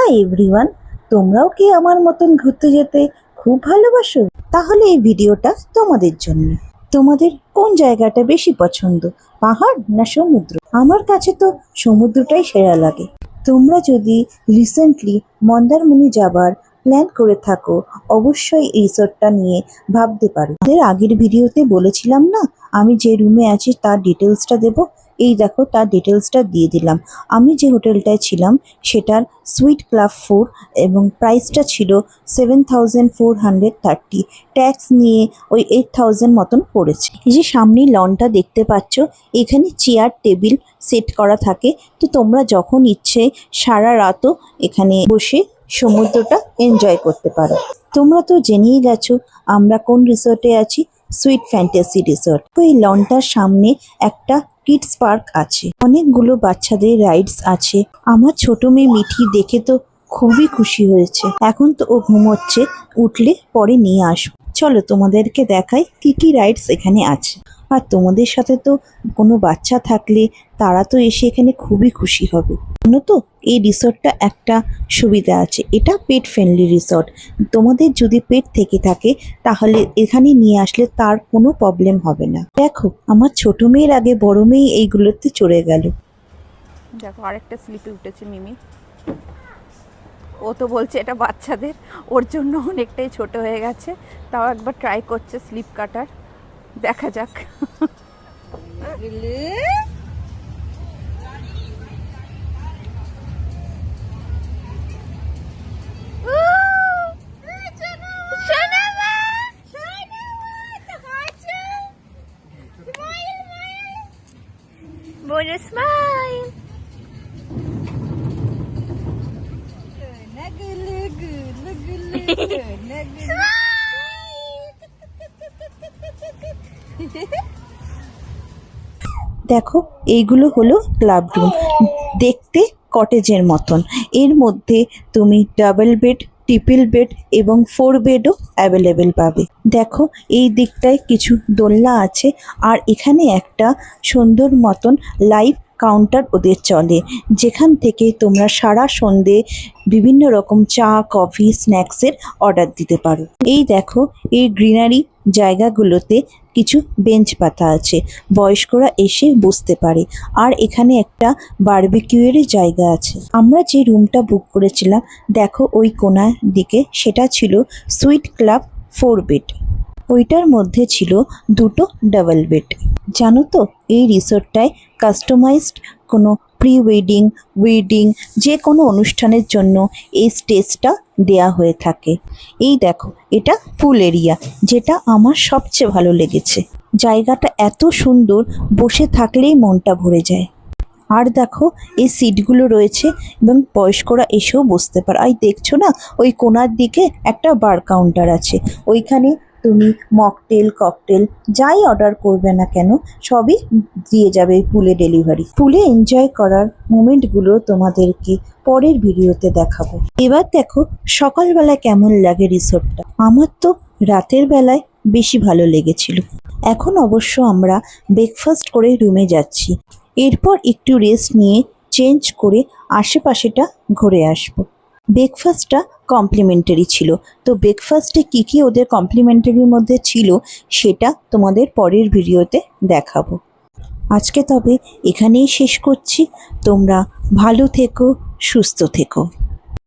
Hi everyone, তোমরাও কি আমার মতন ঘুরতে যেতে খুব ভালোবাসো? তাহলে এই ভিডিওটা তোমাদের জন্য। তোমাদের কোন জায়গাটা বেশি পছন্দ, পাহাড় না সমুদ্র? আমার কাছে তো সমুদ্রটাই সেরা লাগে। তোমরা যদি রিসেন্টলি মন্দারমণি যাবার প্ল্যান করে থাকো, অবশ্যই এই রিসোর্টটা নিয়ে ভাবতে পারো। এর আগের ভিডিওতে বলেছিলাম না, আমি যে রুমে আছি তার ডিটেলসটা দেবো। এই দেখো, তার ডিটেলসটা দিয়ে দিলাম। আমি যে হোটেলটায় ছিলাম সেটার সুইট ক্লাব 4 এবং প্রাইসটা ছিল 7,430। ট্যাক্স নিয়ে ওই 8,000 মতন পড়েছে। এই যে সামনেই লনটা দেখতে পাচ্ছ, এখানে চেয়ার টেবিল সেট করা থাকে। তো তোমরা যখন ইচ্ছে সারা রাতও এখানে বসে সমুদ্রটা এনজয় করতে পারো। তোমরা তো জেনেই গেছো আমরা কোন রিসোর্টে আছি, সুইট ফ্যান্টাসি রিসোর্ট। তো এই লনটার সামনে একটা কিডস পার্ক আছে, অনেকগুলো বাচ্চাদের রাইডস আছে। আমার ছোট মেয়ে মিঠি দেখে তো খুবই খুশি হয়েছে। এখন তো ও ঘুমোচ্ছে, উঠলে পরে নিয়ে আসবো। চলো তোমাদেরকে দেখাই কি কি রাইডস এখানে আছে। আর তোমাদের সাথে তো কোনো বাচ্চা থাকলে তারা তো এসে এখানে খুবই খুশি হবে। জানো তো, এই রিসোর্টটা একটা সুবিধা আছে, এটা পেট ফ্রেন্ডলি রিসোর্ট। তোমাদের যদি পেট থেকে থাকে তাহলে এখানে নিয়ে আসলে তার কোনো প্রবলেম হবে না। দেখো, আমার ছোট মেয়ের আগে বড় মেয়ে এইগুলোতে চড়ে গেল। দেখো আরেকটা স্লিপে উঠেছে মিমি। ও তো বলছে এটা বাচ্চাদের, ওর জন্য অনেকটাই ছোট হয়ে গেছে, তাও একবার ট্রাই করছে স্লিপ কাটার। দেখা যাক। Bonus smile. দেখো, এইগুলো হলো ক্লাব রুম, দেখতে কটেজের মতন। এর মধ্যে তুমি ডাবল বেড, ট্রিপল বেড এবং 4 বেডও অ্যাভেলেবেল পাবে। দেখো, এই দিকটায় কিছু দোলনা আছে, আর এখানে একটা সুন্দর মতন লাইভ কাউন্টার ওদের চলে, যেখান থেকে তোমরা সারা সন্ধে বিভিন্ন রকম চা, কফি, স্ন্যাক্সের অর্ডার দিতে পারো। এই দেখো, এই গ্রিনারি জায়গাগুলোতে কিছু বেঞ্চ পাতা আছে, বয়স্করা এসে বসতে পারে। আর এখানে একটা বারবিকিউয়ের জায়গা আছে। আমরা যে রুমটা বুক করেছিলাম, দেখো ওই কোণার দিকে, সেটা ছিল সুইট ক্লাব 4 বেড। ওইটার মধ্যে ছিল দুটো ডাবল বেড। জানো তো, এই রিসোর্টটায় কাস্টমাইজড কোনো প্রি ওয়েডিং, ওয়েডিং যে কোনো অনুষ্ঠানের জন্য এই স্টেজটা দেয়া হয়ে থাকে। এই দেখো, এটা পুল এরিয়া, যেটা আমার সবচেয়ে ভালো লেগেছে। জায়গাটা এত সুন্দর, বসে থাকলেই মনটা ভরে যায়। আর দেখো, এই সিটগুলো রয়েছে এবং বয়স্করা এসেও বসতে পারে। আর দেখছো না, ওই কোণার দিকে একটা বার কাউন্টার আছে, ওইখানে তুমি মকটেল, ককটেল যাই অর্ডার করবে না কেন সবই দিয়ে যাবে পুলে ডেলিভারি। পুলে এনজয় করার মোমেন্টগুলো তোমাদেরকে পরের ভিডিওতে দেখাবো। এবার দেখো সকালবেলা কেমন লাগে রিসোর্টটা। আমার তো রাতের বেলায় বেশি ভালো লেগেছিল। এখন অবশ্য আমরা ব্রেকফাস্ট করে রুমে যাচ্ছি, এরপর একটু রেস্ট নিয়ে চেঞ্জ করে আশেপাশেটা ঘুরে আসবো। ব্রেকফাস্টটা কমপ্লিমেন্টারি ছিল, তো ব্রেকফাস্টে কী কী ওদের কমপ্লিমেন্টারির মধ্যে ছিল সেটা তোমাদের পরের ভিডিওতে দেখাবো। আজকে তবে এখানেই শেষ করছি। তোমরা ভালো থেকো, সুস্থ থেকো।